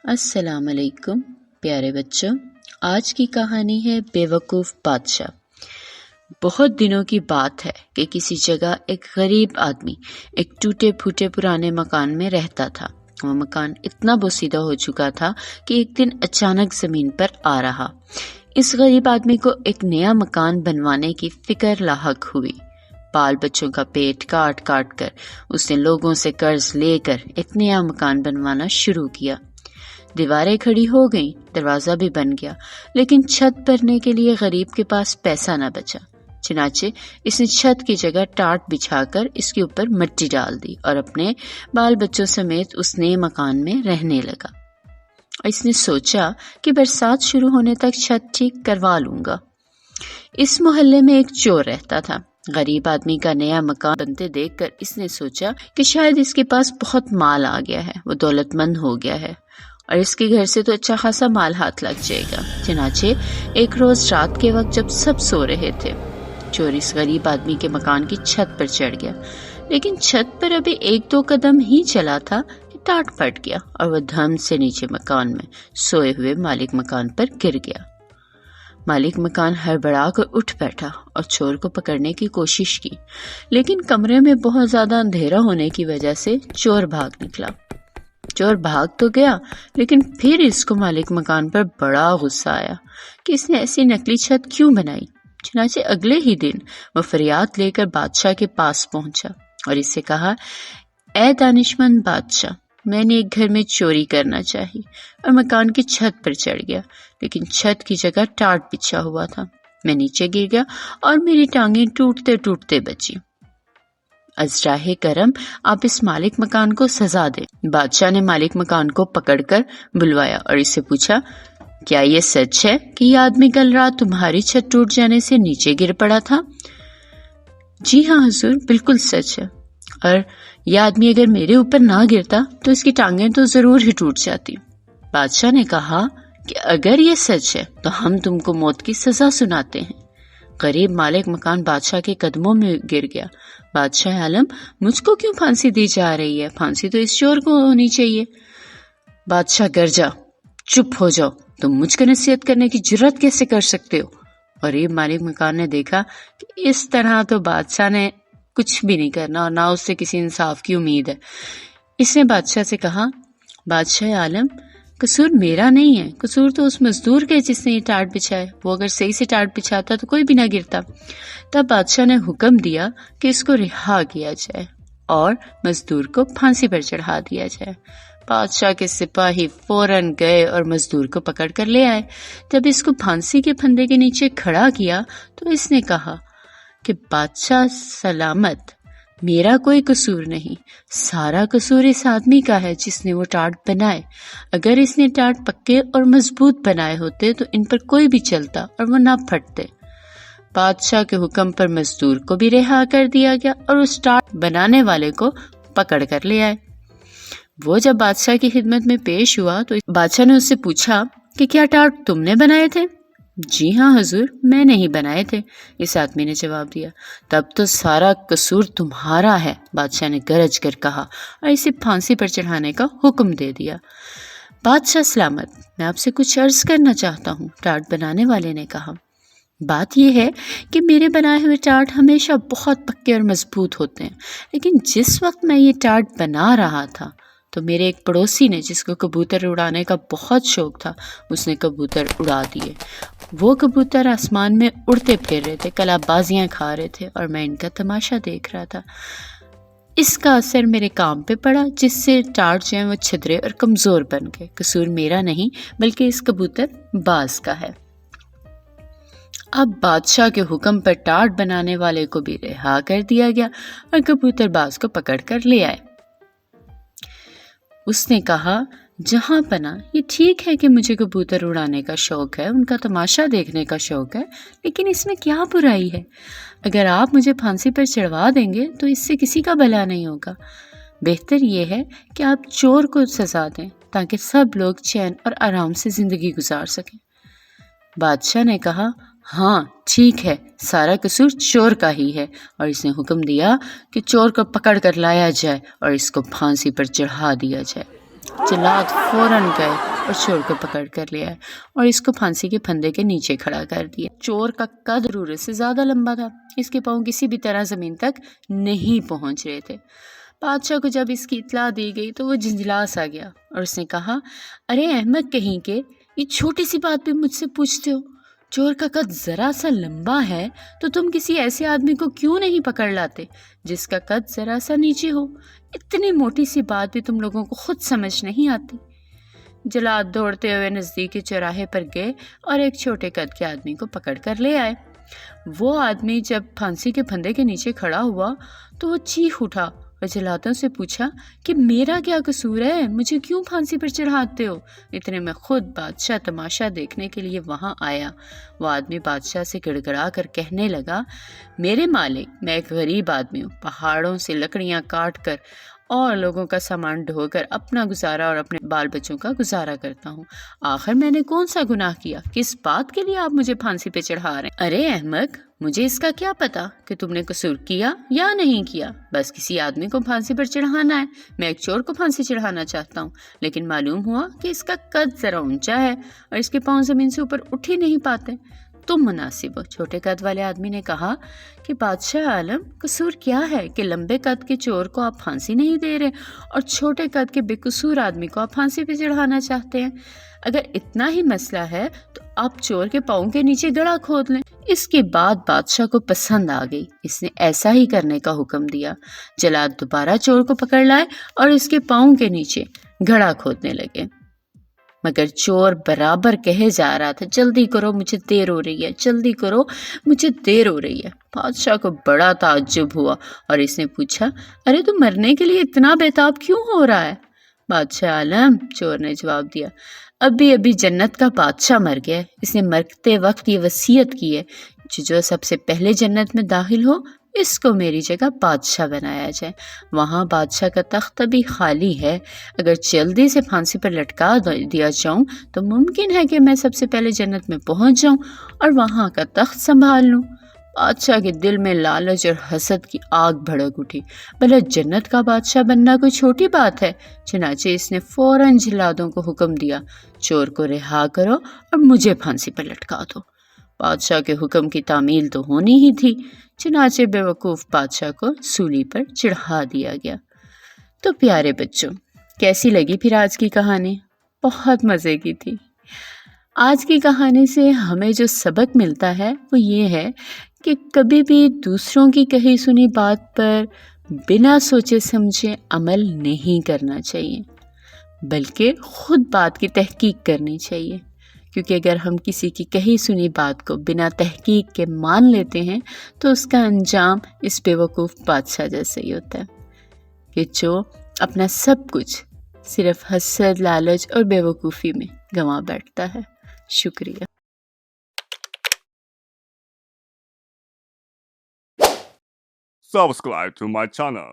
السلام علیکم پیارے بچوں، آج کی کہانی ہے بیوقوف بادشاہ۔ بہت دنوں کی بات ہے کہ کسی جگہ ایک غریب آدمی ایک ٹوٹے پھوٹے پرانے مکان میں رہتا تھا۔ وہ مکان اتنا بوسیدہ ہو چکا تھا کہ ایک دن اچانک زمین پر آ رہا۔ اس غریب آدمی کو ایک نیا مکان بنوانے کی فکر لاحق ہوئی۔ بال بچوں کا پیٹ کاٹ کاٹ کر اس نے لوگوں سے قرض لے کر ایک نیا مکان بنوانا شروع کیا۔ دیواریں کھڑی ہو گئیں، دروازہ بھی بن گیا، لیکن چھت بھرنے کے لیے غریب کے پاس پیسہ نہ بچا۔ چنانچہ اس نے چھت کی جگہ ٹاٹ بچھا کر اس کے اوپر مٹی ڈال دی اور اپنے بال بچوں سمیت اس نئے مکان میں رہنے لگا۔ اس نے سوچا کہ برسات شروع ہونے تک چھت ٹھیک کروا لوں گا۔ اس محلے میں ایک چور رہتا تھا۔ غریب آدمی کا نیا مکان بنتے دیکھ کر اس نے سوچا کہ شاید اس کے پاس بہت مال آ گیا ہے، وہ دولت مند ہو گیا ہے اور اس کے گھر سے تو اچھا خاصا مال ہاتھ لگ جائے گا۔ چنانچہ ایک روز رات کے وقت جب سب سو رہے تھے، چور اس غریب آدمی کے مکان کی چھت پر چڑھ گیا، لیکن چھت پر ابھی ایک دو قدم ہی چلا تھا کہ ٹاٹ پھٹ گیا اور وہ دھم سے نیچے مکان میں سوئے ہوئے مالک مکان پر گر گیا۔ مالک مکان ہڑبڑا کر اٹھ بیٹھا اور چور کو پکڑنے کی کوشش کی، لیکن کمرے میں بہت زیادہ اندھیرا ہونے کی وجہ سے چور بھاگ نکلا۔ چور بھاگ تو گیا، لیکن پھر اس کو مالک مکان پر بڑا غصہ آیا کہ اس نے ایسی نکلی چھت کیوں بنائی۔ چنانچہ اگلے ہی دن وہ فریاد لے کر بادشاہ کے پاس پہنچا اور اس سے کہا، اے دانشمند بادشاہ، میں نے ایک گھر میں چوری کرنا چاہی اور مکان کی چھت پر چڑھ گیا، لیکن چھت کی جگہ ٹاٹ بچھا ہوا تھا۔ میں نیچے گر گیا اور میری ٹانگیں ٹوٹتے ٹوٹتے بچی۔ از راہ کرم آپ اس مالک مکان کو سزا دے۔ بادشاہ نے مالک مکان کو پکڑ کر بلوایا اور اس سے پوچھا، کیا یہ سچ ہے کہ یہ آدمی کل رات تمہاری چھت ٹوٹ جانے سے نیچے گر پڑا تھا؟ جی ہاں حضور، بالکل سچ ہے، اور یہ آدمی اگر میرے اوپر نہ گرتا تو اس کی ٹانگیں تو ضرور ہی ٹوٹ جاتی۔ بادشاہ نے کہا کہ اگر یہ سچ ہے تو ہم تم کو موت کی سزا سناتے ہیں۔ غریب مالک مکان بادشاہ کے قدموں میں گر گیا۔ بادشاہ عالم، مجھ کو کیوں پھانسی دی جا رہی ہے؟ پھانسی تو اس چور کو ہونی چاہیے۔ بادشاہ گرجا، چپ ہو جاؤ، تم مجھ کو نصیحت کرنے کی جرات کیسے کر سکتے ہو؟ غریب مالک مکان نے دیکھا کہ اس طرح تو بادشاہ نے کچھ بھی نہیں کرنا اور نہ اس سے کسی انصاف کی امید ہے۔ اس نے بادشاہ سے کہا، بادشاہ عالم، قصور میرا نہیں ہے، قصور تو اس مزدور کے جس نے یہ ٹاٹ بچھایا، وہ اگر صحیح سے ٹاٹ بچھاتا تو کوئی بھی نہ گرتا۔ تب بادشاہ نے حکم دیا کہ اس کو رہا کیا جائے اور مزدور کو پھانسی پر چڑھا دیا جائے۔ بادشاہ کے سپاہی فوراً گئے اور مزدور کو پکڑ کر لے آئے۔ جب اس کو پھانسی کے پھندے کے نیچے کھڑا کیا تو اس نے کہا کہ بادشاہ سلامت، میرا کوئی قصور نہیں، سارا قصور اس آدمی کا ہے جس نے وہ ٹاٹ بنائے۔ اگر اس نے ٹاٹ پکے اور مضبوط بنائے ہوتے تو ان پر کوئی بھی چلتا اور وہ نہ پھٹتے۔ بادشاہ کے حکم پر مزدور کو بھی رہا کر دیا گیا اور اس ٹاٹ بنانے والے کو پکڑ کر لے آئے۔ وہ جب بادشاہ کی خدمت میں پیش ہوا تو بادشاہ نے اس سے پوچھا کہ کیا ٹاٹ تم نے بنائے تھے؟ جی ہاں حضور، میں نے ہی بنائے تھے، اس آدمی نے جواب دیا۔ تب تو سارا قصور تمہارا ہے، بادشاہ نے گرج کر کہا اور اسے پھانسی پر چڑھانے کا حکم دے دیا۔ بادشاہ سلامت، میں آپ سے کچھ عرض کرنا چاہتا ہوں، ٹاٹ بنانے والے نے کہا۔ بات یہ ہے کہ میرے بنائے ہوئے ٹاٹ ہمیشہ بہت پکے اور مضبوط ہوتے ہیں، لیکن جس وقت میں یہ ٹاٹ بنا رہا تھا تو میرے ایک پڑوسی نے، جس کو کبوتر اڑانے کا بہت شوق تھا، اس نے کبوتر اڑا دیے۔ وہ کبوتر آسمان میں اڑتے پھر رہے تھے، کلا بازیاں کھا رہے تھے اور میں ان کا تماشا دیکھ رہا تھا۔ اس کا اثر میرے کام پہ پڑا، جس سے ٹاٹ جو ہیں وہ چھدرے اور کمزور بن گئے۔ قصور میرا نہیں بلکہ اس کبوتر باز کا ہے۔ اب بادشاہ کے حکم پر ٹاٹ بنانے والے کو بھی رہا کر دیا گیا اور کبوتر باز کو پکڑ کر لے آئے۔ اس نے کہا، جہاں پناہ، یہ ٹھیک ہے کہ مجھے کبوتر اڑانے کا شوق ہے، ان کا تماشا دیکھنے کا شوق ہے، لیکن اس میں کیا برائی ہے؟ اگر آپ مجھے پھانسی پر چڑھوا دیں گے تو اس سے کسی کا بھلا نہیں ہوگا۔ بہتر یہ ہے کہ آپ چور کو سزا دیں تاکہ سب لوگ چین اور آرام سے زندگی گزار سکیں۔ بادشاہ نے کہا، ہاں ٹھیک ہے، سارا قصور چور کا ہی ہے، اور اس نے حکم دیا کہ چور کو پکڑ کر لایا جائے اور اس کو پھانسی پر چڑھا دیا جائے۔ جلاد فوراً گئے اور چور کو پکڑ کر لے آئے اور اس کو پھانسی کے پھندے کے نیچے کھڑا کر دیا۔ چور کا قد ضرورت سے زیادہ لمبا تھا، اس کے پاؤں کسی بھی طرح زمین تک نہیں پہنچ رہے تھے۔ بادشاہ کو جب اس کی اطلاع دی گئی تو وہ جھنجھلا سا گیا اور اس نے کہا، ارے احمق کہیں کے، یہ چھوٹی سی بات پہ مجھ سے پوچھتے ہو؟ چور کا قد ذرا سا لمبا ہے تو تم کسی ایسے آدمی کو کیوں نہیں پکڑ لاتے جس کا قد ذرا سا نیچے ہو؟ اتنی موٹی سی بات بھی تم لوگوں کو خود سمجھ نہیں آتی۔ جلاد دوڑتے ہوئے نزدیک کے چوراہے پر گئے اور ایک چھوٹے قد کے آدمی کو پکڑ کر لے آئے۔ وہ آدمی جب پھانسی کے پھندے کے نیچے کھڑا ہوا تو وہ چیخ اٹھا اور جلادوں سے پوچھا کہ میرا کیا قصور ہے، مجھے کیوں پھانسی پر چڑھاتے ہو؟ اتنے میں خود بادشاہ تماشا دیکھنے کے لیے وہاں آیا۔ وہ آدمی بادشاہ سے گڑ گڑا کر کہنے لگا، میرے مالک، میں ایک غریب آدمی ہوں، پہاڑوں سے لکڑیاں کاٹ کر اور لوگوں کا سامان ڈھو کر اپنا گزارا اور اپنے بال بچوں کا گزارا کرتا ہوں۔ آخر میں نے کون سا گناہ کیا؟ کس بات کے لیے آپ مجھے پھانسی پہ چڑھا رہے ہیں؟ ارے احمق، مجھے اس کا کیا پتا کہ تم نے قصور کیا یا نہیں کیا؟ بس کسی آدمی کو پھانسی پر چڑھانا ہے۔ میں ایک چور کو پھانسی چڑھانا چاہتا ہوں، لیکن معلوم ہوا کہ اس کا قد ذرا اونچا ہے اور اس کے پاؤں زمین سے اوپر اٹھ ہی نہیں پاتے۔ تم مناسب ہو۔ چھوٹے قد والے آدمی نے کہا کہ بادشاہ عالم، قصور کیا ہے کہ لمبے قد کے چور کو آپ پھانسی نہیں دے رہے اور چھوٹے قد کے بے قصور آدمی کو آپ پھانسی پہ چڑھانا چاہتے ہیں؟ اگر اتنا ہی مسئلہ ہے تو آپ چور کے پاؤں کے نیچے گڑھا کھود لیں۔ اس کے بعد بادشاہ کو پسند آ گئی، اس نے ایسا ہی کرنے کا حکم دیا۔ جلاد دوبارہ چور کو پکڑ لائے اور اس کے پاؤں کے نیچے گڑھا کھودنے لگے، مگر چور برابر کہے جا رہا تھا، جلدی کرو مجھے دیر ہو رہی ہے، جلدی کرو مجھے دیر ہو رہی ہے۔ بادشاہ کو بڑا تعجب ہوا اور اس نے پوچھا، ارے تو مرنے کے لیے اتنا بےتاب کیوں ہو رہا ہے؟ بادشاہ عالم، چور نے جواب دیا، ابھی جنت کا بادشاہ مر گیا ہے۔ اس نے مرتے وقت یہ وصیت کی ہے کہ جو سب سے پہلے جنت میں داخل ہو اس کو میری جگہ بادشاہ بنایا جائے۔ وہاں بادشاہ کا تخت ابھی خالی ہے، اگر جلدی سے پھانسی پر لٹکا دیا جاؤں تو ممکن ہے کہ میں سب سے پہلے جنت میں پہنچ جاؤں اور وہاں کا تخت سنبھال لوں۔ بادشاہ کے دل میں لالچ اور حسد کی آگ بھڑک اٹھی، بھلا جنت کا بادشاہ بننا کوئی چھوٹی بات ہے؟ چنانچہ اس نے فوراً جلادوں کو حکم دیا، چور کو رہا کرو اور مجھے پھانسی پر لٹکا دو۔ بادشاہ کے حکم کی تعمیل تو ہونی ہی تھی، چنانچہ بیوقوف بادشاہ کو سولی پر چڑھا دیا گیا۔ تو پیارے بچوں، کیسی لگی پھر آج کی کہانی؟ بہت مزے کی تھی۔ آج کی کہانی سے ہمیں جو سبق ملتا ہے وہ یہ ہے کہ کبھی بھی دوسروں کی کہی سنی بات پر بنا سوچے سمجھے عمل نہیں کرنا چاہیے، بلکہ خود بات کی تحقیق کرنی چاہیے، کیونکہ اگر ہم کسی کی کہی سنی بات کو بنا تحقیق کے مان لیتے ہیں تو اس کا انجام اس بیوقوف بادشاہ جیسا ہی ہوتا ہے کہ جو اپنا سب کچھ صرف حسد، لالچ اور بیوقوفی میں گنوا بیٹھتا ہے۔ شکریہ۔ Subscribe to my channel.